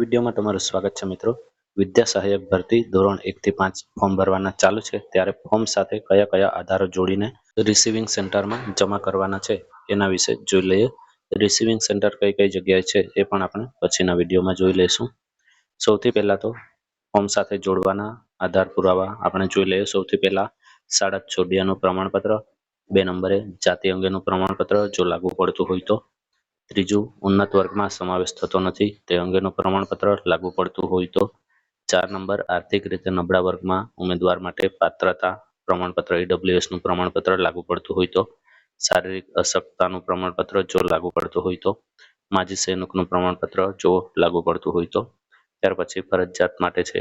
વિડીયોમાં તમારું સ્વાગત છે મિત્રો। વિદ્યા સહાયક ભરતી ધોરણ 1 થી 5 ફોર્મ ભરવાના ચાલુ છે, ત્યારે ફોર્મ સાથે કયા કયા આધારો જોડીને રિસીવિંગ સેન્ટરમાં જમા કરવાના છે એના વિશે જોઈ લઈએ। રિસીવિંગ સેન્ટર કઈ કઈ જગ્યાએ છે એ પણ આપણે પછીના વિડીયોમાં જોઈ લઈશું। સૌથી પહેલા તો ફોર્મ સાથે જોડવાના આધાર પુરાવા આપણે જોઈ લઈએ। સૌથી પહેલા શાળા છોડ્યાનું પ્રમાણપત્ર, 2 નંબરે જાતિ અંગેનું પ્રમાણપત્ર જો લાગુ પડતું હોય તો, ત્રીજું ઉન્નત વર્ગમાં સમાવેશ થતો નથી તે અંગેનું પ્રમાણપત્ર લાગુ પડતું હોય તો, 4 નંબર આર્થિક રીતે નબળા વર્ગમાં ઉમેદવાર માટે પાત્રતા પ્રમાણપત્ર EWS નું પ્રમાણપત્ર લાગુ પડતું હોય તો, શારીરિક અશક્તતાનું પ્રમાણપત્ર જો લાગુ પડતું હોય તો, માજી સૈનિકનું પ્રમાણપત્ર જો લાગુ પડતું હોય તો, ત્યાર પછી ફરજિયાત માટે છે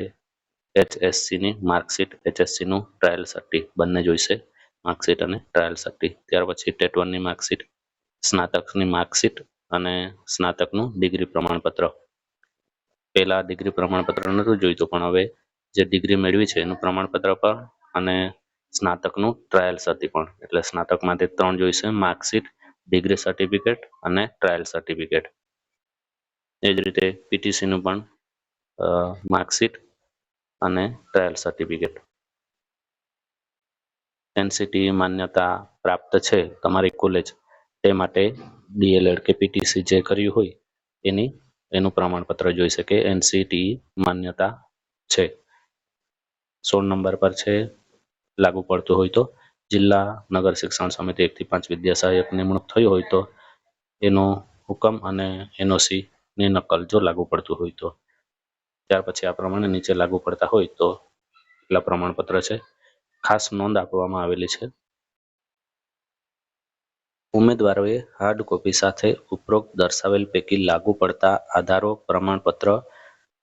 HSC ની માર્કશીટ, HSC નું ટ્રાયલ સર્ટી બંને જોઈશે, માર્કશીટ અને ટ્રાયલ સર્ટી। ત્યાર પછી ટેટ 1 ની માર્કશીટ, સ્નાતકની માર્કશીટ અને સ્નાતકનું ડિગ્રી પ્રમાણપત્ર। પહેલા ડિગ્રી પ્રમાણપત્ર નહોતું જોઈતું, પણ હવે જે ડિગ્રી મેળવી છે એનું પ્રમાણપત્ર પણ અને સ્નાતકનું ટ્રાયલ સર્ટી પણ, એટલે સ્નાતક માટે 3 જોઈશે, માર્કશીટ, ડિગ્રી સર્ટિફિકેટ અને ટ્રાયલ સર્ટિફિકેટ। એ જ રીતે PTC નું પણ માર્કશીટ અને ટ્રાયલ સર્ટિફિકેટ। NCT માન્યતા પ્રાપ્ત છે તમારી કોલેજ તે માટે DLED કે PTC જે કર્યું હોય એનું પ્રમાણપત્ર જોઈ શકે, NCT માન્યતા છે। 16 નંબર પર છે લાગુ પડતું હોય તો, જિલ્લા નગર શિક્ષણ સમિતિ 1 થી 5 વિદ્યા સહાયક નિમણૂક થઈ હોય તો એનો હુકમ અને NOC ની નકલ જો લાગુ પડતું હોય તો, ત્યાર પછી આ પ્રમાણે નીચે લાગુ પડતા હોય તો એટલા પ્રમાણપત્ર છે। ખાસ નોંધ આપવામાં આવેલી છે, ઉમેદવારોએ હાર્ડ કોપી સાથે ઉપરોક્ત દર્શાવેલ પૈકી લાગુ પડતા આધારો પ્રમાણપત્ર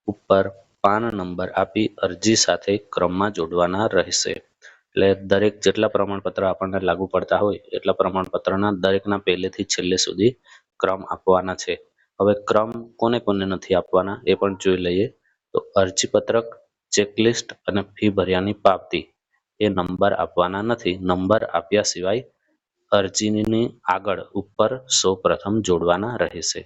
ઉપર પાન નંબર આપી અરજી સાથે ક્રમમાં જોડવાના રહેશે। એટલે દરેક જેટલા પ્રમાણપત્ર આપણને લાગુ પડતા હોય એટલા પ્રમાણપત્રના દરેકના પહેલેથી છેલ્લે સુધી ક્રમ આપવાના છે। હવે ક્રમ કોને કોને નથી આપવાના એ પણ જોઈ લઈએ। તો અરજીપત્રક, ચેકલિસ્ટ અને ફી ભર્યાની પાવતી એ નંબર આપવાના નથી। નંબર આપ્યા સિવાય અરજીની આગળ ઉપર સૌ પ્રથમ જોડવાના રહેશે।